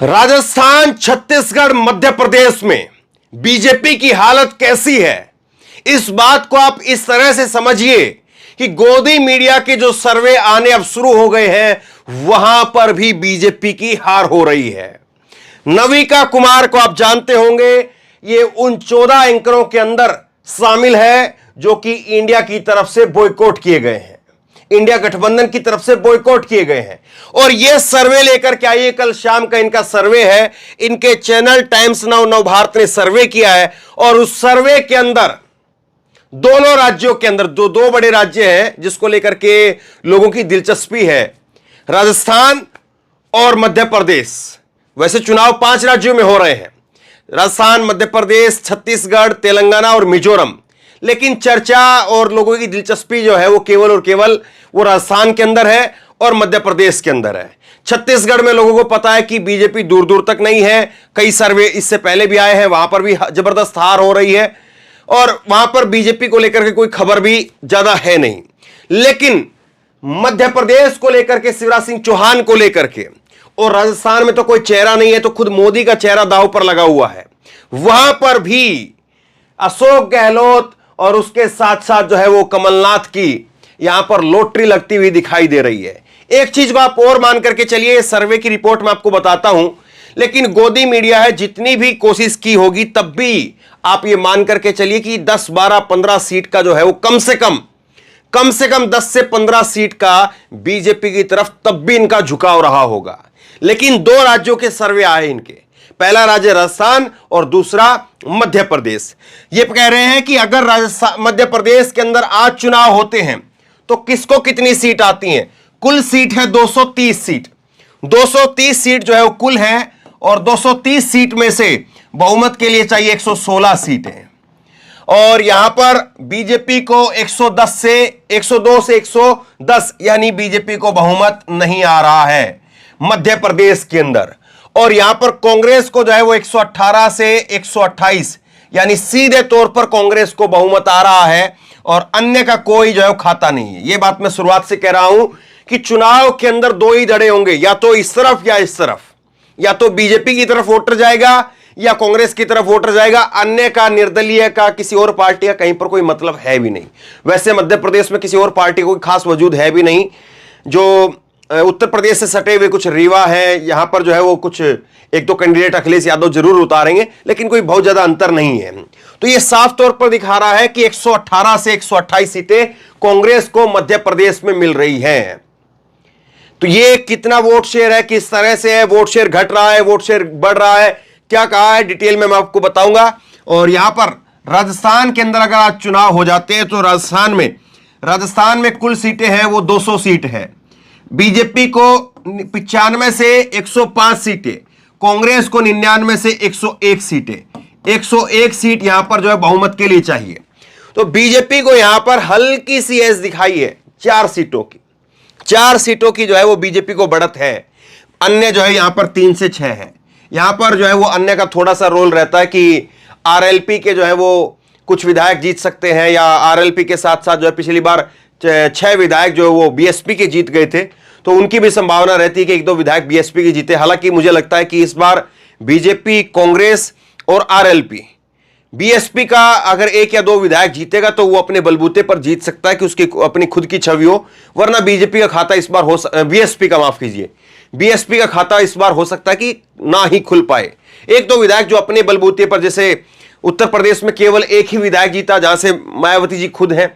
राजस्थान, छत्तीसगढ़, मध्य प्रदेश में बीजेपी की हालत कैसी है, इस बात को आप इस तरह से समझिए कि गोदी मीडिया के जो सर्वे आने अब शुरू हो गए हैं वहां पर भी बीजेपी की हार हो रही है। नविका कुमार को आप जानते होंगे, ये उन 14 एंकरों के अंदर शामिल है जो कि इंडिया की तरफ से बॉयकॉट किए गए हैं, इंडिया गठबंधन की तरफ से बॉयकॉट किए गए हैं। और यह सर्वे लेकर के आइए, कल शाम का इनका सर्वे है, इनके चैनल टाइम्स नाउ नवभारत ने सर्वे किया है और उस सर्वे के अंदर दोनों राज्यों के अंदर दो बड़े राज्य हैं जिसको लेकर के लोगों की दिलचस्पी है, राजस्थान और मध्य प्रदेश। वैसे चुनाव 5 राज्यों में हो रहे हैं, राजस्थान, मध्य प्रदेश, छत्तीसगढ़, तेलंगाना और मिजोरम। लेकिन चर्चा और लोगों की दिलचस्पी जो है वो केवल और केवल वो राजस्थान के अंदर है और मध्य प्रदेश के अंदर है। छत्तीसगढ़ में लोगों को पता है कि बीजेपी दूर दूर तक नहीं है, कई सर्वे इससे पहले भी आए हैं, वहां पर भी जबरदस्त हार हो रही है और वहां पर बीजेपी को लेकर के कोई खबर भी ज्यादा है नहीं। लेकिन मध्य प्रदेश को लेकर के, शिवराज सिंह चौहान को लेकर के, और राजस्थान में तो कोई चेहरा नहीं है, तो खुद मोदी का चेहरा दांव पर लगा हुआ है। वहां पर भी अशोक गहलोत और उसके साथ साथ जो है वो कमलनाथ की यहां पर लॉटरी लगती हुई दिखाई दे रही है। एक चीज को आप और मान करके चलिए, सर्वे की रिपोर्ट मैं आपको बताता हूं, लेकिन गोदी मीडिया है, जितनी भी कोशिश की होगी तब भी आप ये मान करके चलिए कि 10, 12, 15 सीट का जो है वो कम से कम 10 से 15 सीट का बीजेपी की तरफ तब भी इनका झुकाव रहा होगा। लेकिन 2 राज्यों के सर्वे आए इनके, पहला राज्य राजस्थान और दूसरा मध्य प्रदेश। ये कह रहे हैं कि अगर राजस्थान मध्य प्रदेश के अंदर आज चुनाव होते हैं तो किसको कितनी सीट आती हैं। कुल सीट है 230 सीट, 230 सीट जो है वो कुल है और 230 सीट में से बहुमत के लिए चाहिए 116 सीटें और यहां पर बीजेपी को 102 से 110 यानी बीजेपी को बहुमत नहीं आ रहा है मध्य प्रदेश के अंदर। और यहां पर कांग्रेस को जो है वो 118 से 128 यानी सीधे तौर पर कांग्रेस को बहुमत आ रहा है और अन्य का कोई जो है वो खाता नहीं है। यह बात मैं शुरुआत से कह रहा हूं कि चुनाव के अंदर 2 ही धड़े होंगे, या तो इस तरफ या इस तरफ, या तो बीजेपी की तरफ वोटर जाएगा या कांग्रेस की तरफ वोटर जाएगा। अन्य का, निर्दलीय का, किसी और पार्टी का कहीं पर कोई मतलब है भी नहीं। वैसे मध्य प्रदेश में किसी और पार्टी कोई खास वजूद है भी नहीं। जो उत्तर प्रदेश से सटे हुए कुछ रीवा है, यहां पर जो है वो कुछ 1-2 कैंडिडेट अखिलेश यादव जरूर उतारेंगे, लेकिन कोई बहुत ज्यादा अंतर नहीं है। तो ये साफ तौर पर दिखा रहा है कि 118 से 128 सीटें कांग्रेस को मध्य प्रदेश में मिल रही हैं। तो ये कितना वोट शेयर है, किस तरह से है, वोट शेयर घट रहा है, वोट शेयर बढ़ रहा है, क्या कहा है, डिटेल में मैं आपको बताऊंगा। और यहां पर राजस्थान के अंदर अगर आज चुनाव हो जाते हैं तो राजस्थान में कुल सीटें हैं वो 200 सीट है। बीजेपी को 95 से 105 सीटें, कांग्रेस को 99 से 101 सीटें, 101 सीट यहां पर जो है बहुमत के लिए चाहिए। तो बीजेपी को यहां पर हल्की सी एज दिखाई है 4 सीटों की जो है वो बीजेपी को बढ़त है। अन्य जो है यहां पर 3 से 6 है। यहां पर जो है वो अन्य का थोड़ा सा रोल रहता है कि आरएलपी के जो है वो कुछ विधायक जीत सकते हैं, या आरएलपी के साथ साथ जो है पिछली बार 6 विधायक जो वो बीएसपी के जीत गए थे, तो उनकी भी संभावना रहती है कि 1-2 विधायक बीएसपी के जीते। हालांकि मुझे लगता है कि इस बार बीजेपी, कांग्रेस और आरएलपी, बीएसपी का अगर 1 या 2 विधायक जीतेगा तो वो अपने बलबूते पर जीत सकता है कि उसकी अपनी खुद की छवि हो, वरना बीजेपी का खाता इस बार बीएसपी का खाता इस बार हो सकता है कि ना ही खुल पाए। 1-2 विधायक जो अपने बलबूते पर, जैसे उत्तर प्रदेश में केवल 1 ही विधायक जीता जहां से मायावती जी खुद हैं,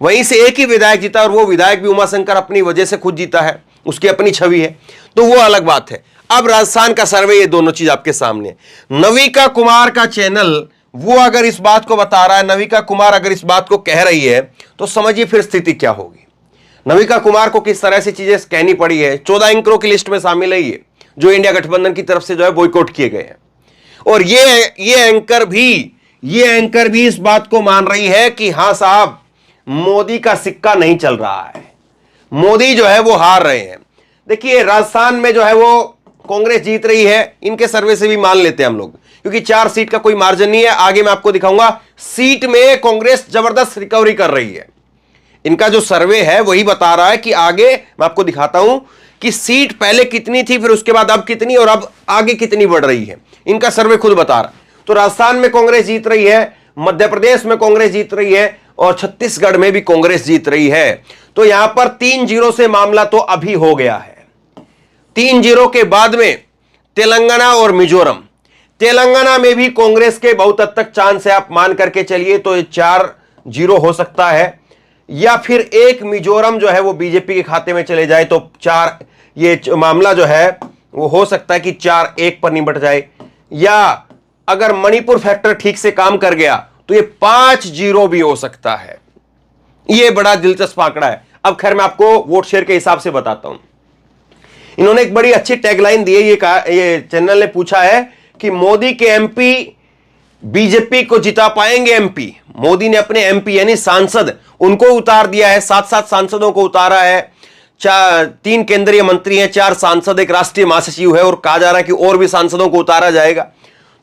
वहीं से 1 ही विधायक जीता और वो विधायक भी उमाशंकर अपनी वजह से खुद जीता है, उसकी अपनी छवि है, तो वो अलग बात है। अब राजस्थान का सर्वे, ये दोनों चीज आपके सामने है। नविका कुमार का चैनल वो अगर इस बात को बता रहा है, नविका कुमार अगर इस बात को कह रही है, तो समझिए फिर स्थिति क्या होगी। नविका कुमार को किस तरह से चीजें कहनी पड़ी है। 14 एंकरों की लिस्ट में शामिल है ये, जो इंडिया गठबंधन की तरफ से जो है बॉयकॉट किए गए हैं। और ये एंकर भी इस बात को मान रही है कि हां साहब, मोदी का सिक्का नहीं चल रहा है, मोदी जो है वो हार रहे हैं। देखिए राजस्थान में जो है वो कांग्रेस जीत रही है, इनके सर्वे से भी मान लेते हैं हम लोग, क्योंकि 4 सीट का कोई मार्जिन नहीं है। आगे मैं आपको दिखाऊंगा, सीट में कांग्रेस जबरदस्त रिकवरी कर रही है। इनका जो सर्वे है वही बता रहा है कि आगे मैं आपको दिखाता हूं कि सीट पहले कितनी थी, फिर उसके बाद अब कितनी, और अब आगे कितनी बढ़ रही है। इनका सर्वे खुद बता रहा। तो राजस्थान में कांग्रेस जीत रही है, मध्य प्रदेश में कांग्रेस जीत रही है, और छत्तीसगढ़ में भी कांग्रेस जीत रही है। तो यहां पर 3-0 से मामला तो अभी हो गया है। 3-0 के बाद में तेलंगाना और मिजोरम, तेलंगाना में भी कांग्रेस के बहुत हद तक चांस है। आप मान करके चलिए तो ये 4-0 हो सकता है, या फिर एक मिजोरम जो है वो बीजेपी के खाते में चले जाए तो 4, ये मामला जो है वो हो सकता है कि 4-1 पर निपट जाए, या अगर मणिपुर फैक्टर ठीक से काम कर गया तो ये 5-0 भी हो सकता है। ये बड़ा दिलचस्प आंकड़ा है। अब खैर मैं आपको वोट शेयर के हिसाब से बताता हूं। इन्होंने एक बड़ी अच्छी टैगलाइन दी है। ये चैनल ने पूछा है कि मोदी के एमपी बीजेपी को जिता पाएंगे। एमपी मोदी ने अपने एमपी यानी सांसद उनको उतार दिया है, 7-7 सांसदों को उतारा है। 3 केंद्रीय मंत्री हैं, 4 सांसद, एक राष्ट्रीय महासचिव है, और कहा जा रहा है कि और भी सांसदों को उतारा जाएगा।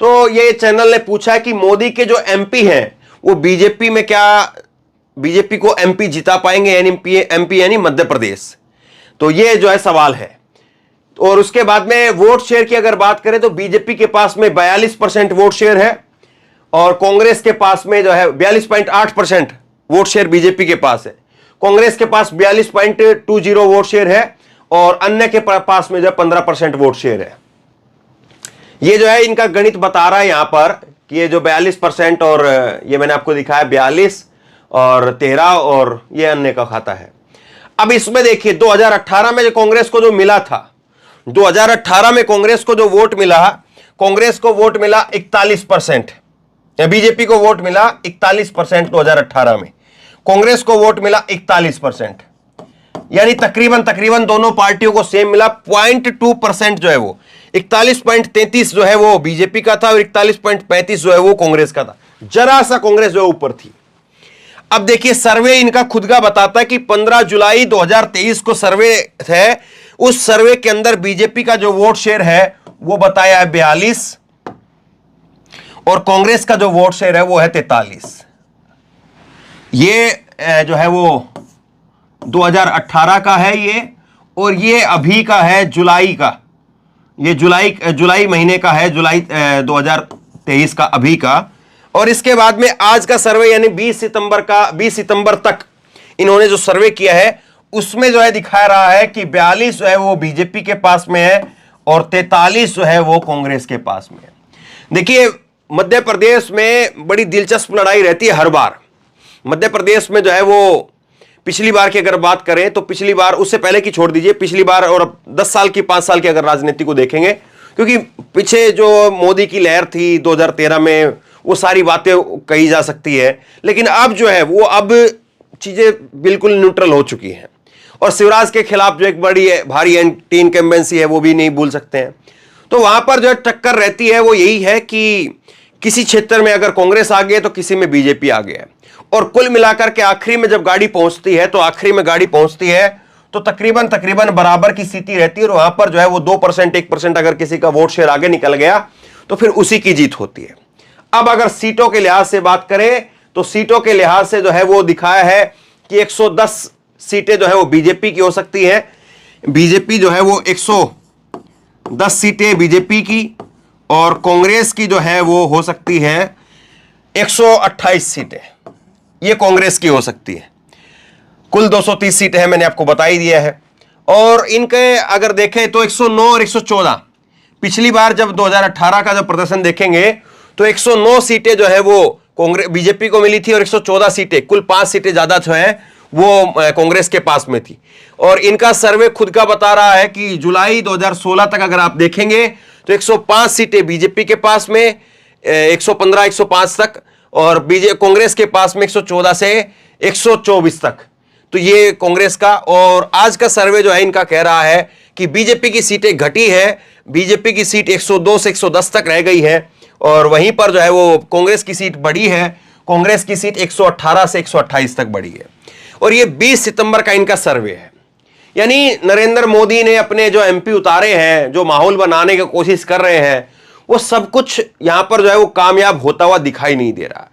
तो ये चैनल ने पूछा है कि मोदी के जो एमपी हैं वो बीजेपी में क्या बीजेपी को एमपी जिता पाएंगे, यानी एमपी यानी मध्य प्रदेश। तो ये जो है सवाल है। और उसके बाद में वोट शेयर की अगर बात करें तो बीजेपी के पास में 42% वोट शेयर है, और कांग्रेस के पास में जो है 42.8% वोट शेयर बीजेपी के पास है। कांग्रेस के पास 42.20 वोट शेयर है, और अन्य के पास में जो 15% वोट शेयर है। ये जो है इनका गणित बता रहा है यहां पर कि ये जो 42% और ये मैंने आपको दिखाया 42 और 13 और ये अन्य का खाता है। अब इसमें देखिए 2018 में जो कांग्रेस को जो मिला था, 2018 में कांग्रेस को जो वोट मिला, कांग्रेस को वोट मिला 41%, बीजेपी को वोट मिला 41% 2018 में, कांग्रेस को वोट मिला 41%, यानी तकरीबन दोनों पार्टियों को सेम मिला। 0.2% जो है वो 41.33 जो है वो बीजेपी का था, और 41.35 जो है वो कांग्रेस का था। जरा सा कांग्रेस जो है ऊपर थी। अब देखिए सर्वे इनका खुद का बताता है कि 15 जुलाई 2023 को सर्वे है। उस सर्वे के अंदर बीजेपी का जो वोट शेयर है वो बताया है 42, और कांग्रेस का जो वोट शेयर है वो है 43। ये जो है वो 2018 का है ये, और ये अभी का है जुलाई का। ये जुलाई महीने का है, जुलाई 2023 का अभी का। और इसके बाद में आज का सर्वे यानी 20 सितंबर तक इन्होंने जो सर्वे किया है उसमें जो है दिखा रहा है कि 42 जो है वो बीजेपी के पास में है, और 43 जो है वो कांग्रेस के पास में है। देखिए मध्य प्रदेश में बड़ी दिलचस्प लड़ाई रहती है हर बार। मध्य प्रदेश में जो है वो पिछली बार की अगर बात करें तो पिछली बार, उससे पहले की छोड़ दीजिए, पिछली बार और अब 10 साल की 5 साल की अगर राजनीति को देखेंगे, क्योंकि पीछे जो मोदी की लहर थी 2013 में वो सारी बातें कही जा सकती है, लेकिन अब जो है वो अब चीजें बिल्कुल न्यूट्रल हो चुकी हैं। और शिवराज के खिलाफ जो एक बड़ी भारी एंटी इनकम्बेंसी है वो भी नहीं भूल सकते हैं। तो वहां पर जो टक्कर रहती है वो यही है कि किसी क्षेत्र में अगर कांग्रेस आ गई तो किसी में बीजेपी आ गया, और कुल मिलाकर के आखिरी में जब गाड़ी पहुंचती है तो तकरीबन बराबर की स्थिति रहती है, और वहां पर जो है वो 2% 1% अगर किसी का वोट शेयर आगे निकल गया तो फिर उसी की जीत होती है। अब अगर सीटों के लिहाज से बात करें तो सीटों के लिहाज से जो है वो दिखाया है कि 110 सीटें जो है वो बीजेपी की हो सकती है। बीजेपी जो है वो 110 सीटें बीजेपी की, और कांग्रेस की जो है वो हो सकती है 128 सीटें, ये कांग्रेस की हो सकती है। कुल 230 सीटें हैं, मैंने आपको बता ही दिया है। और इनके अगर देखें तो 109 और 114, पिछली बार जब 2018 का जब प्रदर्शन देखेंगे तो 109 सीटें जो है वो कांग्रेस बीजेपी को मिली थी, और 114 सीटें, कुल 5 सीटें ज्यादा जो है वो कांग्रेस के पास में थी। और इनका सर्वे खुद का बता रहा है कि जुलाई 2016 तक अगर आप देखेंगे तो 105 सीटें बीजेपी के पास में, 115 105 तक, और कांग्रेस के पास में 114 से 124 तक। तो ये कांग्रेस का। और आज का सर्वे जो है इनका कह रहा है कि बीजेपी की सीटें घटी है, बीजेपी की सीट 102 से 110 तक रह गई है, और वहीं पर जो है वो कांग्रेस की सीट बढ़ी है, कांग्रेस की सीट 118 से 128 तक बढ़ी है। और ये 20 सितंबर का इनका सर्वे है। यानी नरेंद्र मोदी ने अपने जो एमपी उतारे हैं, जो माहौल बनाने की कोशिश कर रहे हैं, वो सब कुछ यहां पर जो है वो कामयाब होता हुआ दिखाई नहीं दे रहा है।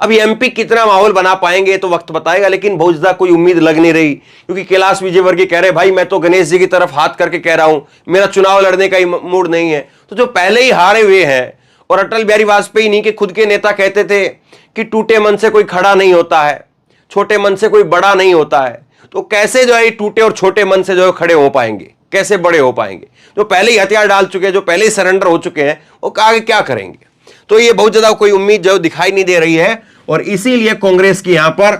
अभी एमपी कितना माहौल बना पाएंगे तो वक्त बताएगा, लेकिन बहुत ज्यादा कोई उम्मीद लग नहीं रही, क्योंकि कैलाश विजयवर्गीय कह रहे भाई मैं तो गणेश जी की तरफ हाथ करके कह रहा हूं, मेरा चुनाव लड़ने का ही मूड नहीं है। तो जो पहले ही हारे हुए हैं, और अटल बिहारी वाजपेयी नहीं के खुद के नेता कहते थे कि टूटे मन से कोई खड़ा नहीं होता है, छोटे मन से कोई बड़ा नहीं होता है, तो कैसे जो है टूटे और छोटे मन से जो है खड़े हो पाएंगे, कैसे बड़े हो पाएंगे? जो पहले ही हथियार डाल चुके हैं, जो पहले ही सरेंडर हो चुके हैं, वो आगे क्या करेंगे? तो ये बहुत ज्यादा कोई उम्मीद जो दिखाई नहीं दे रही है, और इसीलिए कांग्रेस की यहां पर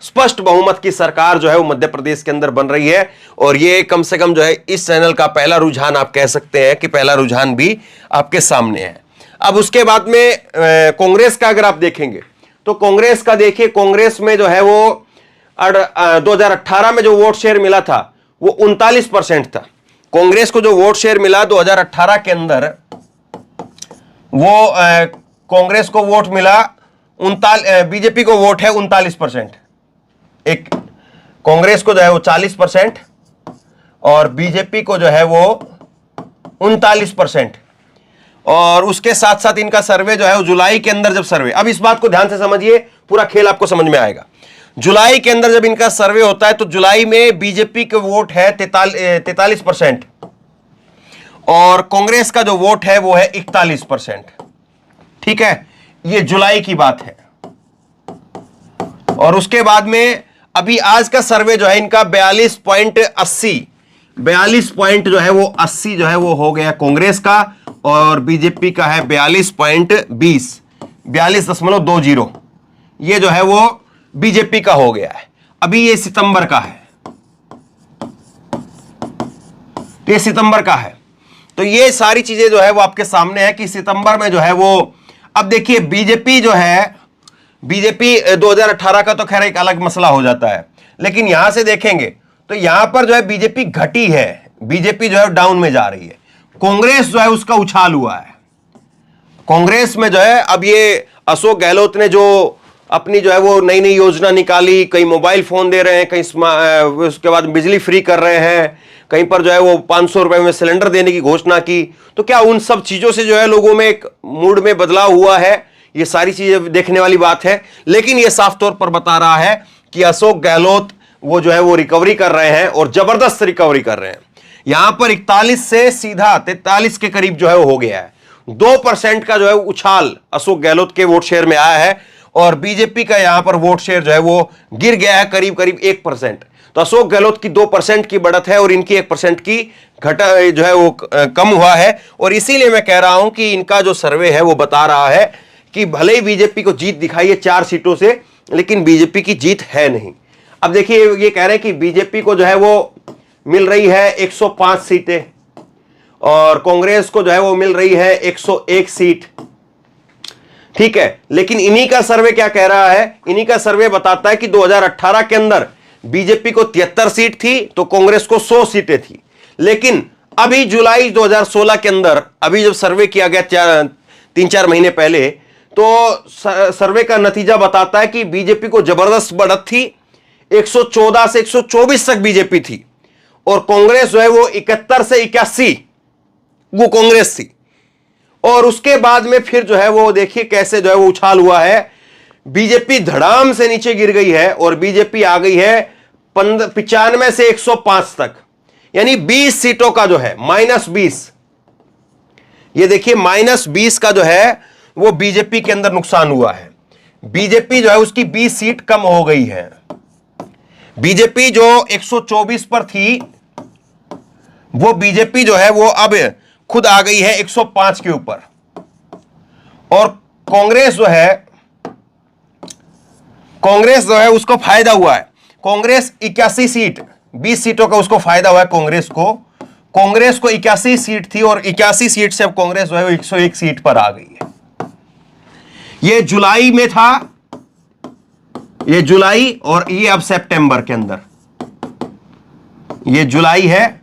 स्पष्ट बहुमत की सरकार जो है वो मध्य प्रदेश के अंदर बन रही है। और ये कम से कम जो है इस चैनल का पहला रुझान आप कह सकते हैं कि पहला रुझान भी आपके सामने है। अब उसके बाद में कांग्रेस का अगर आप देखेंगे तो कांग्रेस का देखिए, कांग्रेस में जो है वो 2018 में जो वोट शेयर मिला था वो 39% था। कांग्रेस को जो वोट शेयर मिला 2018 के अंदर, वो कांग्रेस को वोट मिला बीजेपी को वोट है 39%, एक कांग्रेस को जो है वो 40% और बीजेपी को जो है वो 39%। और उसके साथ साथ इनका सर्वे जो है वो जुलाई के अंदर जब सर्वे, अब इस बात को ध्यान से समझिए, पूरा खेल आपको समझ में आएगा। जुलाई के अंदर जब इनका सर्वे होता है तो जुलाई में बीजेपी के वोट है 43% और कांग्रेस का जो वोट है वो है 41%। ठीक है, ये जुलाई की बात है। और उसके बाद में अभी आज का सर्वे जो है इनका 42 पॉइंट जो है वो 80 जो है वो हो गया कांग्रेस का, और बीजेपी का है 42.20, ये जो है वो बीजेपी का हो गया है। अभी ये सितंबर का है, ये सितंबर का है। तो ये सारी चीजें जो है वो आपके सामने है कि सितंबर में जो है वो, अब देखिए बीजेपी जो है, बीजेपी 2018 का तो खैर एक अलग मसला हो जाता है, लेकिन यहां से देखेंगे तो यहां पर जो है बीजेपी घटी है, बीजेपी जो है डाउन में जा रही है। कांग्रेस जो है उसका उछाल हुआ है। कांग्रेस में जो है अब ये अशोक गहलोत ने जो अपनी जो है वो नई नई योजना निकाली, कहीं मोबाइल फोन दे रहे हैं, कहीं उसके बाद बिजली फ्री कर रहे हैं, कहीं पर जो है वो 500 रुपए में सिलेंडर देने की घोषणा की। तो क्या उन सब चीजों से जो है लोगों में एक मूड में बदलाव हुआ है? ये सारी चीजें देखने वाली बात है, लेकिन ये साफ तौर पर बता रहा है कि अशोक गहलोत वो जो है वो रिकवरी कर रहे हैं और जबरदस्त रिकवरी कर रहे हैं। यहां पर 41 से सीधा 43 के करीब जो है वो हो गया है। 2% का जो है उछाल अशोक गहलोत के वोट शेयर में आया है, और बीजेपी का यहां पर वोट शेयर जो है वो गिर गया है करीब करीब 1%। तो अशोक गहलोत की 2% की बढ़त है और इनकी 1% की घटा जो है वो कम हुआ है। और इसीलिए मैं कह रहा हूं कि इनका जो सर्वे है वो बता रहा है कि भले ही बीजेपी को जीत दिखाई है 4 सीटों से, लेकिन बीजेपी की जीत है नहीं। अब देखिए ये कह रहे हैं कि बीजेपी को जो है वो मिल रही है 105 सीटें और कांग्रेस को जो है वो मिल रही है 101 सीट। ठीक है, लेकिन इन्हीं का सर्वे क्या कह रहा है? इन्हीं का सर्वे बताता है कि 2018 के अंदर बीजेपी को 73 सीट थी तो कांग्रेस को 100 सीटें थी, लेकिन अभी जुलाई 2016 के अंदर, अभी जब सर्वे किया गया 3-4 महीने पहले, तो सर्वे का नतीजा बताता है कि बीजेपी को जबरदस्त बढ़त थी, 114 से 124 तक बीजेपी थी, और कांग्रेस जो है वो 71 से 81 वो कांग्रेस थी। और उसके बाद में फिर जो है वो देखिए कैसे जो है वो उछाल हुआ है, बीजेपी धड़ाम से नीचे गिर गई है और बीजेपी आ गई है 95 से 105 तक, यानी 20 सीटों का जो है -20, ये देखिए -20 का जो है वो बीजेपी के अंदर नुकसान हुआ है। बीजेपी जो है उसकी 20 सीट कम हो गई है। बीजेपी जो 124 पर थी वो बीजेपी जो है वो अब खुद आ गई है 105 के ऊपर, और कांग्रेस जो है उसको फायदा हुआ है। कांग्रेस 81 सीट, 20 सीटों का उसको फायदा हुआ है कांग्रेस को 81 सीट थी और 81 सीट से अब कांग्रेस जो है वो 101 सीट पर आ गई है। ये जुलाई में था, ये जुलाई, और ये अब सितंबर के अंदर, ये जुलाई है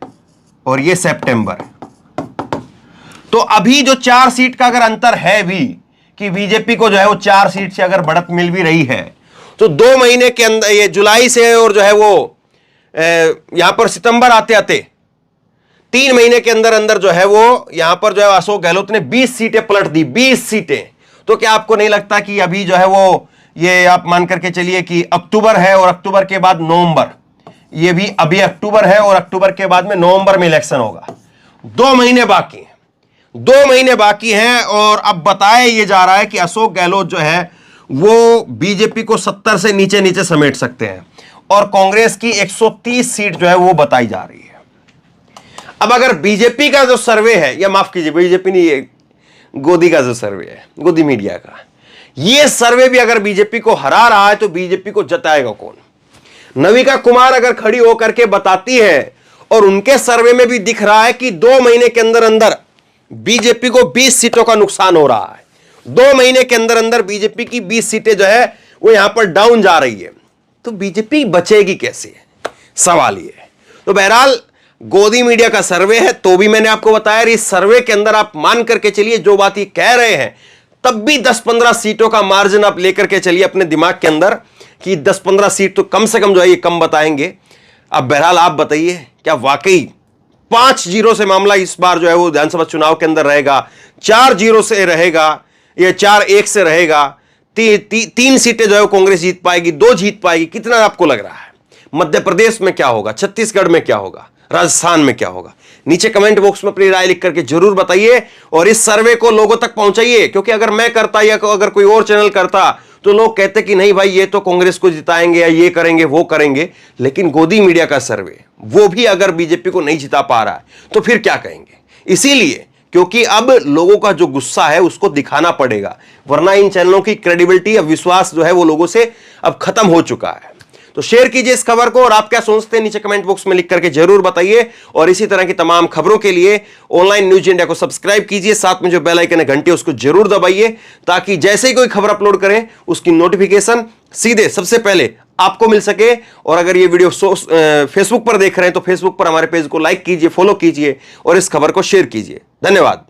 और ये सितंबर है। तो अभी जो 4 सीट का अगर अंतर है भी कि बीजेपी को जो है वो 4 सीट से अगर बढ़त मिल भी रही है, तो 2 महीने के अंदर, ये जुलाई से और जो है वो यहां पर सितंबर आते आते 3 महीने के अंदर अंदर जो है वो यहां पर जो है अशोक गहलोत ने 20 सीटें पलट दी, 20 सीटें। तो क्या आपको नहीं लगता कि अभी जो है वो ये आप मान करके चलिए कि अक्टूबर है और अक्टूबर के बाद नवंबर, ये भी अभी अक्टूबर है और अक्टूबर के बाद में नवंबर में इलेक्शन होगा। 2 महीने बाकी हैं, 2 महीने बाकी हैं और अब बताया ये जा रहा है कि अशोक गहलोत जो है वो बीजेपी को 70 से नीचे नीचे समेट सकते हैं और कांग्रेस की 130 सीट जो है वो बताई जा रही है। अब अगर बीजेपी का जो सर्वे है, या माफ कीजिए बीजेपी नहीं, ये गोदी का जो सर्वे है, गोदी मीडिया का, ये सर्वे भी अगर बीजेपी को हरा रहा है तो बीजेपी को जताएगा कौन? नविका कुमार अगर खड़ी होकर के बताती है और उनके सर्वे में भी दिख रहा है कि 2 महीने के अंदर अंदर बीजेपी को 20 सीटों का नुकसान हो रहा है, 2 महीने के अंदर अंदर बीजेपी की 20 सीटें जो है वो यहां पर डाउन जा रही है, तो बीजेपी बचेगी कैसे? सवाल ये है। तो बहरहाल गोदी मीडिया का सर्वे है, तो भी मैंने आपको बताया इस सर्वे के अंदर आप मान करके चलिए जो बात ये कह रहे हैं, तब भी 10-15 सीटों का मार्जिन आप लेकर के चलिए अपने दिमाग के अंदर कि 10-15 सीट तो कम से कम जो है ये कम बताएंगे। अब बहरहाल आप बताइए क्या वाकई 5-0 से मामला इस बार जो है वो विधानसभा चुनाव के अंदर रहेगा, 4-0 से रहेगा या 4-1 से रहेगा, 3 सीटें जो है कांग्रेस जीत पाएगी, 2 जीत पाएगी? कितना आपको लग रहा है? मध्य प्रदेश में क्या होगा, छत्तीसगढ़ में क्या होगा, राजस्थान में क्या होगा? नीचे कमेंट बॉक्स में अपनी राय लिख करके जरूर बताइए और इस सर्वे को लोगों तक पहुंचाइए, क्योंकि अगर मैं करता या अगर कोई और चैनल करता तो लोग कहते कि नहीं भाई ये तो कांग्रेस को जिताएंगे या ये करेंगे वो करेंगे, लेकिन गोदी मीडिया का सर्वे वो भी अगर बीजेपी को नहीं जिता पा रहा है तो फिर क्या कहेंगे? इसीलिए क्योंकि अब लोगों का जो गुस्सा है उसको दिखाना पड़ेगा, वरना इन चैनलों की क्रेडिबिलिटी, अब विश्वास जो है वो लोगों से अब खत्म हो चुका है। तो शेयर कीजिए इस खबर को और आप क्या सोचते हैं नीचे कमेंट बॉक्स में लिख करके जरूर बताइए और इसी तरह की तमाम खबरों के लिए ऑनलाइन न्यूज इंडिया को सब्सक्राइब कीजिए, साथ में जो बेल आइकन है घंटी उसको जरूर दबाइए ताकि जैसे ही कोई खबर अपलोड करें उसकी नोटिफिकेशन सीधे सबसे पहले आपको मिल सके। और अगर ये वीडियो फेसबुक पर देख रहे हैं तो फेसबुक पर हमारे पेज को लाइक कीजिए, फॉलो कीजिए और इस खबर को शेयर कीजिए। धन्यवाद।